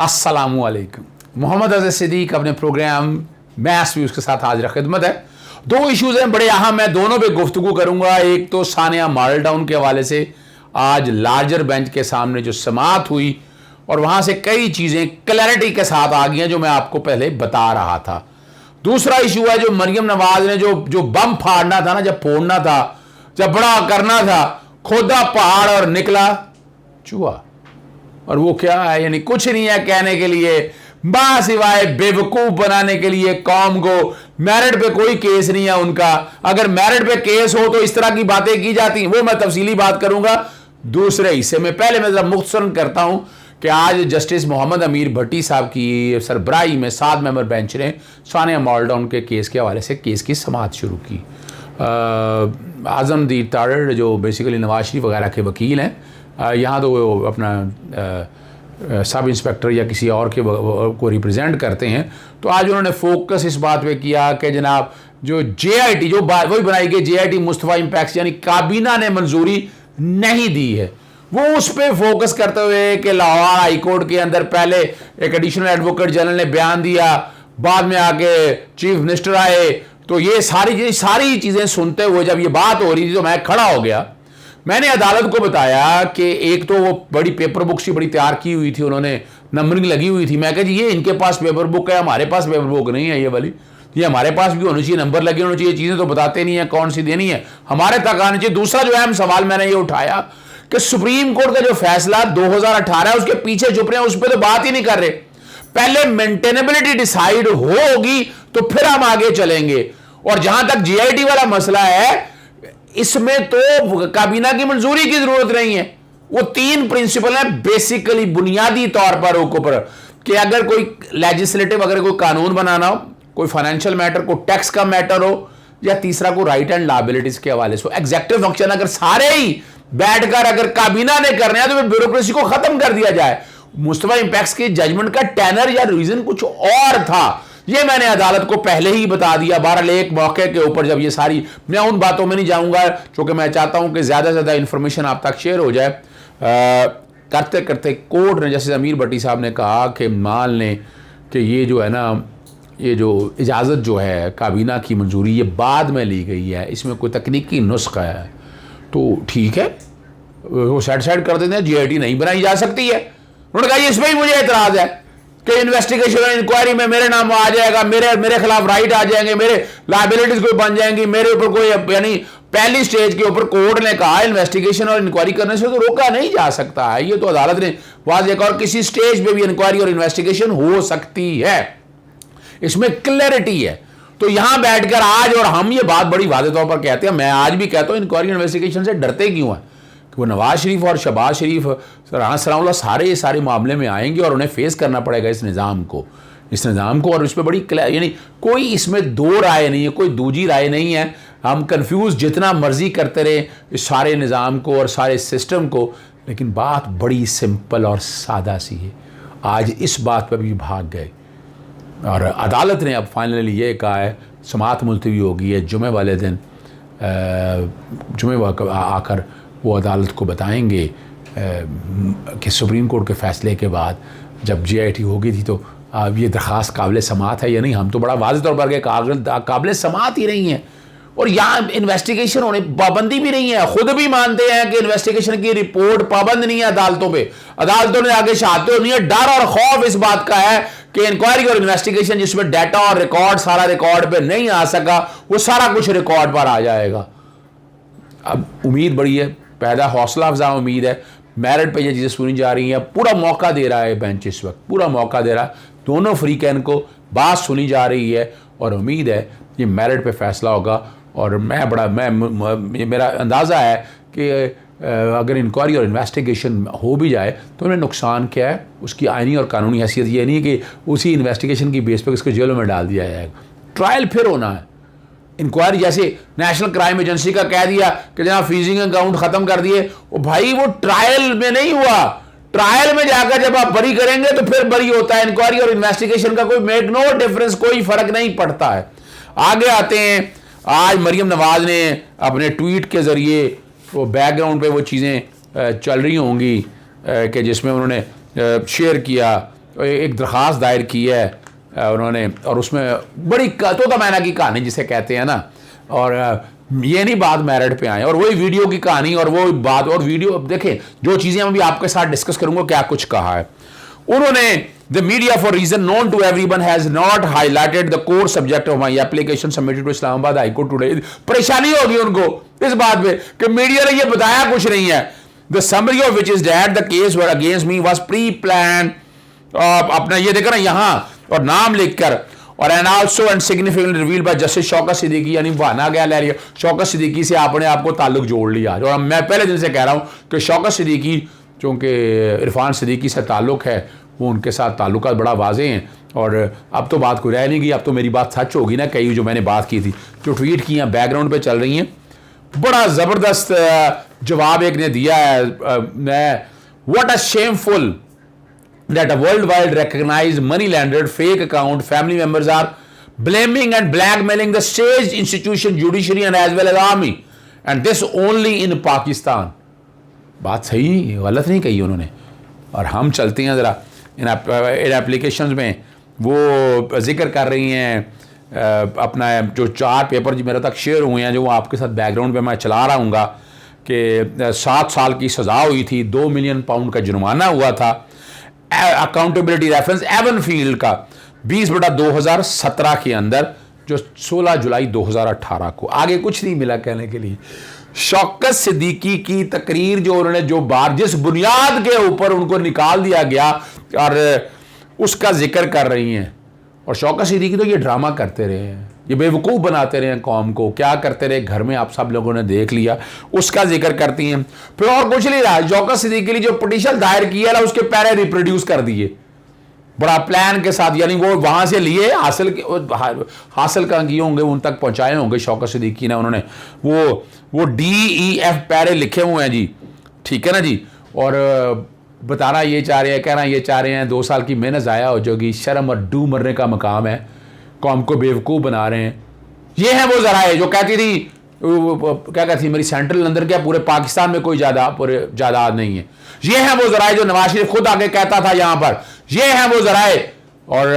अस्सलामुअलैकुम। मोहम्मद अज़ीज़ सिद्दीक अपने programme maths views के साथ हाजिर खिदमत है। दो इश्यूज़ हैं बड़े अहम, मैं दोनों पे गुफ्तगू करूंगा। एक तो सानिया मॉडल टाउन के हवाले से, आज लार्जर बेंच के सामने जो समाअत हुई और वहां से कई चीज़ें क्लैरिटी के साथ आ गई हैं जो मैं आपको पहले बता रहा था। दूसरा इशू है जो मरियम नवाज ने जो बम फाड़ना था ना, जब फोड़ना था, जब बड़ा करना था, खोदा पहाड़ और निकला चूहा। और वो क्या है, यानी कुछ नहीं है कहने के लिए, बस सिवाय बेवकूफ बनाने के लिए कौम को। मेरिट पे कोई केस नहीं है उनका। अगर मेरिट पे केस हो तो इस तरह की बातें की जाती, वो मैं तफसीली बात करूंगा दूसरे हिस्से में। पहले मैं जरा मुख्तसरन करता हूं कि आज जस्टिस मोहम्मद अमीर भट्टी साहब की सरबराही में 7 मेंबर बेंच ने सानिया मॉडल टाउन के केस के हवाले से केस की समाअत शुरू की। आजमदीन तारड़ जो बेसिकली नवाज शरीफ वगैरह के वकील हैं, यहाँ तो वो अपना सब इंस्पेक्टर या किसी और के को रिप्रेजेंट करते हैं। तो आज उन्होंने फोकस इस बात पे किया कि जनाब जो JIT जो वही बनाई गई JIT मुस्तफ़ा इम्पैक्ट यानी काबीना ने मंजूरी नहीं दी है, वो उस पर फोकस करते हुए कि लाहौर हाई कोर्ट के अंदर पहले एक एडिशनल एडवोकेट जनरल ने बयान दिया, बाद में आके चीफ मिनिस्टर आए। तो ये सारी चीज़ें सुनते हुए जब ये बात हो रही थी तो मैं खड़ा हो गया। मैंने अदालत को बताया कि एक तो वो बड़ी पेपर बुक सी बड़ी तैयार की हुई थी, उन्होंने नंबरिंग लगी हुई थी। मैं कहा जी ये इनके पास पेपर बुक है, हमारे पास पेपर बुक नहीं है ये वाली, ये हमारे पास भी होनी चाहिए, नंबर लगे होने चाहिए, चीज़ें तो बताते नहीं है कौन सी देनी है, हमारे तक आनी चाहिए। दूसरा जो अहम सवाल मैंने ये उठाया कि सुप्रीम कोर्ट का जो फैसला 2018 है उसके पीछे चुप रहे हैं, उस पर तो बात ही नहीं कर रहे। पहले मेंटेनेबिलिटी डिसाइड होगी तो फिर हम आगे चलेंगे। और जहां तक JIT वाला मसला है, इसमें तो काबीना की मंजूरी की जरूरत नहीं है। वो 3 प्रिंसिपल है बेसिकली बुनियादी तौर पर ऊपर कि अगर कोई लेजिस्लेटिव अगर कोई कानून बनाना हो, कोई फाइनेंशियल मैटर, कोई टैक्स का मैटर हो, या तीसरा को राइट एंड लायबिलिटीज के हवाले से एग्जेक्टिव फंक्शन अगर सारे ही बैठकर अगर काबीना ने करने हैं तो फिर ब्यूरोक्रेसी को खत्म कर दिया जाए। मुस्तफा इम्पैक्ट की जजमेंट का टेनर या रीजन कुछ और था, ये मैंने अदालत को पहले ही बता दिया। बहरहाल एक मौके के ऊपर जब ये सारी, मैं उन बातों में नहीं जाऊंगा क्योंकि मैं चाहता हूं कि ज्यादा से ज्यादा इंफॉर्मेशन आप तक शेयर हो जाए। करते करते कोर्ट ने, जैसे अमीर भट्टी साहब ने कहा कि मान लें कि ये जो है ना, ये जो इजाज़त जो है काबीना की मंजूरी ये बाद में ली गई है, इसमें कोई तकनीकी नुस्खा है तो ठीक है, वो साइड कर देते हैं, JIT नहीं बनाई जा सकती है। उन्होंने कहा इस पर ही मुझे एतराज़ है कि इन्वेस्टिगेशन और इंक्वायरी में मेरे नाम आ जाएगा, मेरे खिलाफ राइट आ जाएंगे, मेरे लायबिलिटीज कोई बन जाएंगी, मेरे ऊपर कोई, यानी पहली स्टेज के ऊपर कोर्ट ने कहा इन्वेस्टिगेशन और इंक्वायरी करने से तो रोका नहीं जा सकता है। ये तो अदालत ने वाज़ेह कहा, और किसी स्टेज पे भी इंक्वायरी और इन्वेस्टिगेशन हो सकती है, इसमें क्लैरिटी है। तो यहां बैठकर आज, और हम ये बात बड़ी वाज़ेह तौर पर कहते हैं, मैं आज भी कहता हूं इंक्वायरी इन्वेस्टिगेशन से डरते क्यों हैं कि वो नवाज शरीफ और शहबाज शरीफ राना सनाउल्लाह सारे मामले में आएंगे और उन्हें फेस करना पड़ेगा इस निज़ाम को, और इस पर बड़ी यानी कोई इसमें दो राय नहीं है, कोई दूजी राय नहीं है। हम कंफ्यूज जितना मर्जी करते रहे इस सारे निज़ाम को और सारे सिस्टम को, लेकिन बात बड़ी सिंपल और सादा सी है। आज इस बात पर भी भाग गए और अदालत ने अब फाइनली ये कहा है समाअत मुलतवी होगी है जुमे वाले दिन, जुमे आकर वो अदालत को बताएंगे कि सुप्रीम कोर्ट के फैसले के बाद जब JIT होगी थी तो ये दरख्वास्त काबिल समाअत है या नहीं। हम तो बड़ा वाज़ेह तौर पर के काबिल समाअत ही नहीं है, और यहाँ इन्वेस्टिगेशन होने पाबंदी भी नहीं है। खुद भी मानते हैं कि इन्वेस्टिगेशन की रिपोर्ट पाबंद नहीं है अदालतों पे, अदालतों ने आगे शहादतें नहीं है। डर और खौफ इस बात का है कि इंक्वायरी और इन्वेस्टिगेशन जिसमें डाटा और रिकॉर्ड सारा रिकॉर्ड पे नहीं आ सका, वो सारा कुछ रिकॉर्ड पर आ जाएगा। अब उम्मीद बड़ी है, पैदा हौसला अफजा उम्मीद है, मेरिट पे ये चीज़ें सुनी जा रही हैं, पूरा मौका दे रहा है बेंच इस वक्त, पूरा मौका दे रहा है, दोनों फ्रीकैन को बात सुनी जा रही है और उम्मीद है ये मेरिट पे फैसला होगा। और मेरा अंदाज़ा है कि अगर इंक्वायरी और इन्वेस्टिगेशन हो भी जाए तो उन्हें नुकसान क्या है, उसकी आइनी और कानूनी हैसियत ये नहीं है कि उसी इन्वेस्टिगेशन की बेस पर इसको जेलों में डाल दिया जाएगा। ट्रायल फिर होना है। इंक्वायरी जैसे नेशनल क्राइम एजेंसी का कह दिया कि जनाब फ्रीजिंग अकाउंट खत्म कर दिए, वो भाई वो ट्रायल में नहीं हुआ, ट्रायल में जाकर जब आप बरी करेंगे तो फिर बरी होता है। इंक्वायरी और इन्वेस्टिगेशन का कोई मेक नो डिफरेंस, कोई फर्क नहीं पड़ता है। आगे आते हैं, आज मरियम नवाज ने अपने ट्वीट के जरिए वो बैकग्राउंड पे वो चीज़ें चल रही होंगी कि जिसमें उन्होंने शेयर किया एक दरख्वास्त दायर की है उन्होंने, और उसमें बड़ी तोता मैना की कहानी जिसे कहते हैं ना, और ये नहीं बात मेरिट पे आए, और वही वीडियो की कहानी और वो बात, और वीडियो देखें जो चीज़ें मैं भी आपके साथ डिस्कस करूंगा क्या कुछ कहा है उन्होंने। The media for reason known to everyone has not highlighted the core subject of my application submitted to Islamabad high court today. परेशानी होगी उनको इस बात पे कि मीडिया ने ये बताया कुछ नहीं है। The summary of which is that the case were against me was pre plan, अपना ये देखो ना यहाँ और नाम लिखकर, और and also and significant revealed bye justice Shaukat Siddiqui, यानी बहाना क्या ले लिया, शौकत सिद्दीकी से आपने आपको ताल्लुक जोड़ लिया। और मैं पहले दिन से कह रहा हूं कि शौकत सिद्दीकी चूंकि इरफान सिद्दीकी से ताल्लुक है, वो उनके साथ ताल्लुकात बड़ा वाजे हैं, और अब तो बात कोई रह नहीं गई, अब तो मेरी बात सच होगी ना, कई जो मैंने बात की थी जो ट्वीट की हैं बैकग्राउंड पे चल रही हैं। बड़ा ज़बरदस्त जवाब एक ने दिया है, what a shameful that a worldwide recognized money laundered fake account family members are blaming and blackmailing the state institution judiciary and as well as army and this only in Pakistan। बात सही गलत नहीं कही उन्होंने। और हम चलते हैं ज़रा इन एप्लीकेशंस में, वो जिक्र कर रही हैं अपना जो 4 पेपर जो मेरे तक शेयर हुए हैं, जो आपके साथ बैकग्राउंड पे मैं चला रहा हूँगा कि 7 साल की सज़ा हुई थी, 2 मिलियन पाउंड का जुर्माना हुआ था। अकाउंटेबिलिटी रेफरेंस एवनफील्ड का 20/2017 के अंदर, जो 16 जुलाई 2018 को, आगे कुछ नहीं मिला कहने के लिए। शौकत सिद्दीकी की तकरीर जो उन्होंने जो बार जिस बुनियाद के ऊपर उनको निकाल दिया गया और उसका जिक्र कर रही हैं, और शौकत सिद्दीकी तो ये ड्रामा करते रहे हैं, ये बेवकूफ़ बनाते रहे कौम को, क्या करते रहे घर में आप सब लोगों ने देख लिया, उसका जिक्र करती हैं। फिर और कुछ नहीं रहा, शौकत सिद्दीकी के लिए जो पिटीशन दायर किया ना उसके पैरे रिप्रोड्यूस कर दिए बड़ा प्लान के साथ, यानी वो वहाँ से लिए हासिल कहाँ किए होंगे, उन तक पहुँचाए होंगे शौकत सिद्दीकी ने, उन्होंने वो DEF पैरे लिखे हुए हैं जी, ठीक है ना जी। और बताना ये चाह रहे हैं, कहना ये चाह रहे हैं 2 साल की मेहनत ज़ाया हो जाएगी, शर्म और डू मरने का मकाम है, कौम को बेवकूफ़ बना रहे हैं। ये है वो ज़राए जो कहती थी, क्या कहती थी, मेरी सेंट्रल लंदन क्या पूरे पाकिस्तान में कोई जायदाद नहीं है। ये है वो ज़राए जो नवाज शरीफ खुद आके कहता था यहाँ पर, ये है वो ज़राए। और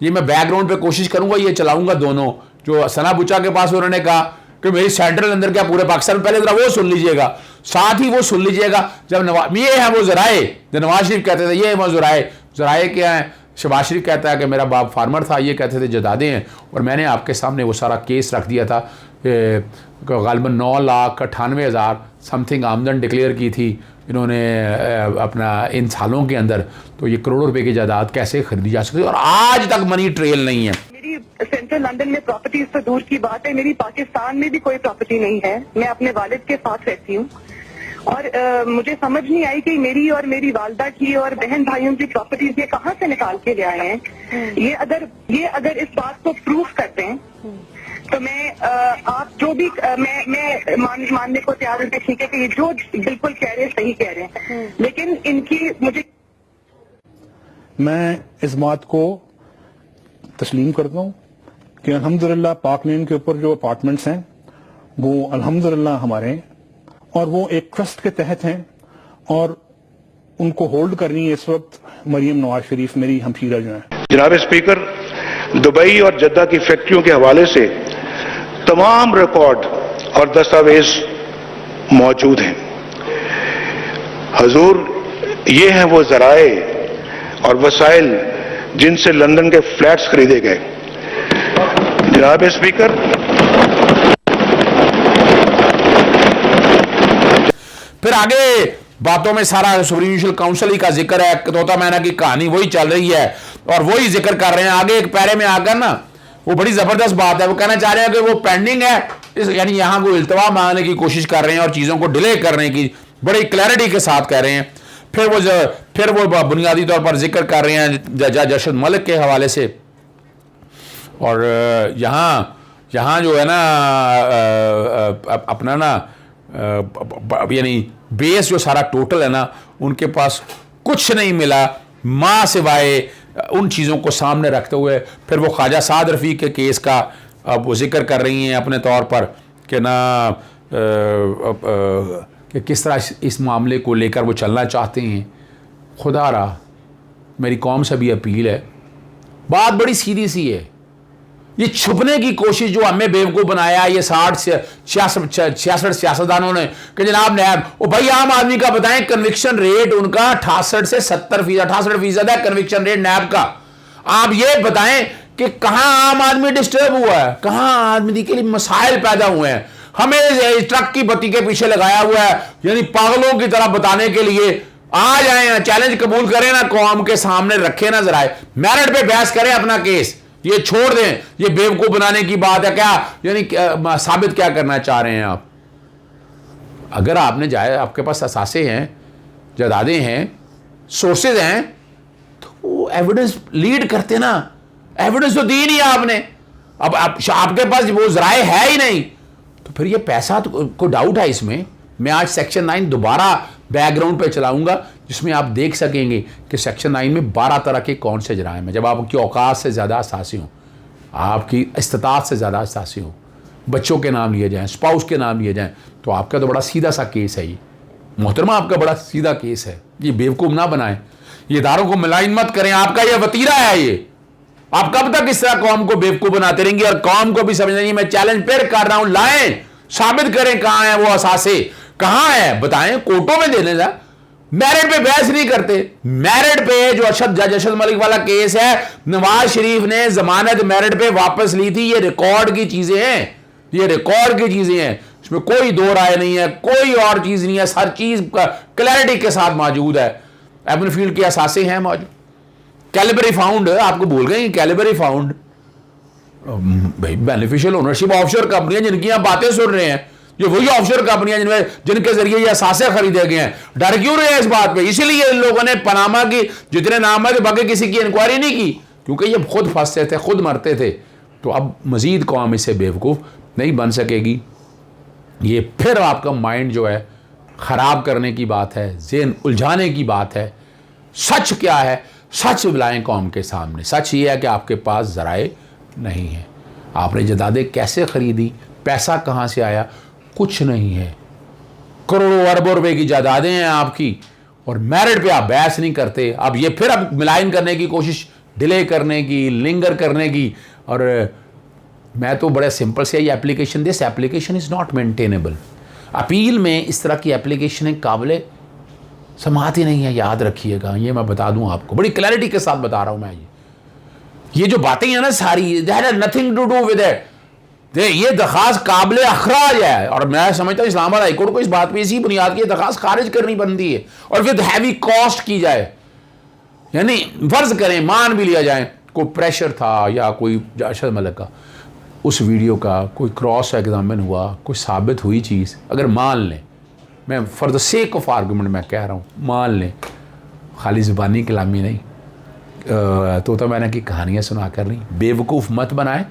ये मैं बैकग्राउंड पे कोशिश करूँगा, ये चलाऊँगा दोनों, जो सना बुचा के पास उन्होंने कहा कि मेरी सेंट्रल लंदन क्या पूरे पाकिस्तान में, पहले ज़रा वो सुन लीजिएगा, साथ ही वो सुन लीजिएगा जब ये है वो ज़राए जो नवाज शरीफ कहते थे, ये है वो ज़राए क्या है। शहबाज शरीफ कहता है कि मेरा बाप फार्मर था, ये कहते थे जदादे हैं, और मैंने आपके सामने वो सारा केस रख दिया था, गालिबन 9,98,000 समथिंग आमदन डिक्लेयर की थी इन्होंने अपना इन सालों के अंदर, तो ये करोड़ों रुपए की जायदाद कैसे खरीदी जा सकती है, और आज तक मनी ट्रेल नहीं है। मेरी सेंट्रल लंदन में प्रॉपर्टीज तो दूर की बात है, मेरी पाकिस्तान में भी कोई प्रॉपर्टी नहीं है। मैं अपने वालिद के साथ रहती हूँ, और मुझे समझ नहीं आई कि मेरी और मेरी वालदा की और बहन भाइयों की प्रॉपर्टीज ये कहाँ से निकाल के ले आए हैं। ये अगर इस बात को प्रूफ करते हैं तो मैं आप जो भी मैं मानने को तैयार हूँ कि ठीक है कि ये जो बिल्कुल कह रहे हैं सही कह रहे हैं, लेकिन इनकी मुझे मैं इस बात को तस्लीम करता हूँ कि अल्हम्दुलिल्लाह पाक लेन के ऊपर जो अपार्टमेंट्स हैं वो अल्हम्दुलिल्लाह हमारे हैं, और वो एक ट्रस्ट के तहत हैं, और उनको होल्ड करनी है इस वक्त मरियम नवाज शरीफ मेरी हमशीरा जो है। जनाब स्पीकर, दुबई और जद्दा की फैक्ट्रियों के हवाले से तमाम रिकॉर्ड और दस्तावेज मौजूद हैं। हजूर, ये हैं वो जराए और वसाइल जिनसे लंदन के फ्लैट्स खरीदे गए। जनाब स्पीकर, फिर आगे बातों में सारा सुप्रीम जुडिशल काउंसिल ही का जिक्र है, तोता मैना की कहानी वही चल रही है और वही जिक्र कर रहे हैं। आगे एक पैरे में आकर ना वो बड़ी जबरदस्त बात है, वो कहना चाह रहे हैं कि वो पेंडिंग है, यानी यहां को इल्तवा मांगने की कोशिश कर रहे हैं और चीजों को डिले करने की बड़ी क्लैरिटी के साथ कह रहे हैं। फिर वो बुनियादी तौर पर जिक्र कर रहे हैं जज अरशद मलिक के हवाले से, और यहाँ जो है ना अपना ना यानी बेस जो सारा टोटल है ना, उनके पास कुछ नहीं मिला माँ सिवाय उन चीज़ों को सामने रखते हुए। फिर वो ख्वाजा साद रफ़ीक के केस का अब वो जिक्र कर रही हैं अपने तौर पर कि ना कि किस तरह इस मामले को लेकर वो चलना चाहते हैं। खुदा रहा मेरी कौम से भी अपील है, बात बड़ी सीधी सी है। ये छुपने की कोशिश जो हमें बेवकूफ़ बनाया ये 66 सियासतदानों ने कि जनाब नैब, ओ भाई आम आदमी का बताएं, कन्विक्शन रेट उनका 68 से 68% है कन्विक्शन रेट नैब का। आप ये बताएं कि कहां आम आदमी डिस्टर्ब हुआ है, कहां आदमी के लिए मसाइल पैदा हुए हैं। हमें ट्रक की बत्ती के पीछे लगाया हुआ है, यानी पागलों की तरह बताने के लिए। आ जाए, चैलेंज कबूल करें ना, कौम के सामने रखें ना, जरा मेरिट पे बहस करें अपना केस, ये छोड़ दें। ये बेवकूफ बनाने की बात है क्या, यानी साबित क्या करना चाह रहे हैं आप? अगर आपने जाए, आपके पास असासे हैं, जायदादें हैं, सोर्सेज हैं, तो एविडेंस लीड करते ना। एविडेंस तो दी नहीं आपने, अब आपके पास वो जराए है ही नहीं, तो फिर ये पैसा तो को डाउट है इसमें। मैं आज सेक्शन 9 दोबारा बैकग्राउंड पे चलाऊंगा, जिसमें आप देख सकेंगे कि सेक्शन 9 में 12 तरह के कौन से जराइम हैं। जब आपकी औकात से ज़्यादा असासी हो, आपकी इस्तात से ज़्यादा असासी हो, बच्चों के नाम लिए जाएं, स्पाउस के नाम लिए जाएं, तो आपका तो बड़ा सीधा सा केस है। ये मोहतरमा आपका बड़ा सीधा केस है। ये बेवकूफ़ ना बनाएं, ये इदारों को मिलाइन मत करें। आपका ये वतीरा है, ये आप कब तक इस तरह कौम को बेवकूफ़ बनाते रहेंगे और कौम को भी समझ नहीं। मैं चैलेंज फिर कर रहा हूं, लाएं, साबित करें कहां है वो असासे, कहां है बताएं, कोर्टों में देने जा। मेरिट पे बहस नहीं करते। मेरिट पे जो जज अशद मलिक वाला केस है, नवाज शरीफ ने जमानत मेरिट पे वापस ली थी। ये रिकॉर्ड की चीजें हैं, ये रिकॉर्ड की चीजें हैं, इसमें कोई दो राय नहीं है, कोई और चीज नहीं है, हर चीज क्लैरिटी के साथ मौजूद है। एबनफील्ड के असासे हैं मौजूद। कैलिबरी फाउंड, आपको भूल गए कैलिबरी फाउंड, भाई बेनिफिशियल ओनरशिप ऑफशोर कंपनियां जिनकी आप बातें सुन रहे हैं, ये वही ऑफशोर कंपनियां जिनके जरिए ये असासे खरीदे गए हैं। डर क्यों रहे हैं इस बात पे? इसीलिए इन लोगों ने पनामा की जितने नाम है बाकी किसी की इंक्वायरी नहीं की, क्योंकि ये खुद फंसते थे, खुद मरते थे। तो अब मजीद कौम इससे बेवकूफ़ नहीं बन सकेगी। ये फिर आपका माइंड जो है ख़राब करने की बात है, ज़हन उलझाने की बात है। सच क्या है? सच बुलाएं कौम के सामने। सच ये है कि आपके पास ज़राए नहीं है। आपने जायदादें कैसे खरीदी, पैसा कहाँ से आया, कुछ नहीं है। करोड़ों अरबों रुपए की जायदादें हैं आपकी, और मेरिट पे आप बहस नहीं करते। अब ये फिर अब मिलाइन करने की कोशिश, डिले करने की, लिंगर करने की। और मैं तो बड़े सिंपल से ये application, this application is not maintainable. Appeal में इस तरह की एप्लीकेशन काबिल समात ही नहीं है, याद रखिएगा। ये मैं बता दूं आपको, बड़ी क्लैरिटी के साथ बता रहा हूं मैं। ये जो बातें हैं ना सारी, that has nothing to do with it. ये दरखास्त काबिल अखराज है, और मैं समझता हूँ इस्लामाबाद हाईकोर्ट को इस बात पे इसी बुनियाद की दरखास्त खारिज करनी बनती है, और फिर हैवी कॉस्ट की जाए। यानी फर्ज करें, मान भी लिया जाए कोई प्रेशर था या कोई अशद मलिक का उस वीडियो का कोई क्रॉस एग्जामिन हुआ, कोई साबित हुई चीज़, अगर मान लें, मैं for the sake of argument मैं कह रहा हूँ, मान लें, खाली ज़ुबानी कलामी नहीं, तो मैंने की कहानियाँ सुना कर नहीं। बेवकूफ़ मत बनाएं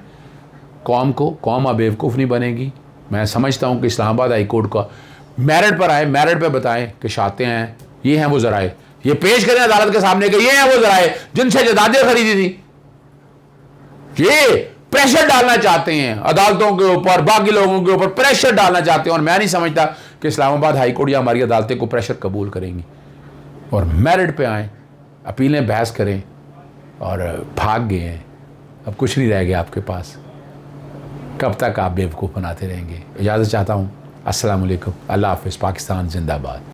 कौम को, कौम अब बेवकूफ़ नहीं बनेगी। मैं समझता हूँ कि इस्लामाबाद हाई कोर्ट का मेरिट पर आए, मेरिट पर बताएं कि शाते हैं, ये हैं वो ज़राए, ये पेश करें अदालत के सामने कि ये हैं वो ज़राए जिनसे जायदादें खरीदी थी। ये प्रेशर डालना चाहते हैं अदालतों के ऊपर, बाकी लोगों के ऊपर प्रेशर डालना चाहते हैं, और मैं नहीं समझता कि इस्लामाबाद हाई कोर्ट या हमारी अदालतें को प्रेशर कबूल करेंगी। और मेरिट पे आएँ, अपीलें बहस करें, और भाग गए हैं, अब कुछ नहीं रह गया आपके पास। कब तक आप बेवकूफ़ बनाते रहेंगे? इजाज़त चाहता हूँ। अस्सलाम वालेकुम, अल्लाह हाफ़िज़, पाकिस्तान जिंदाबाद।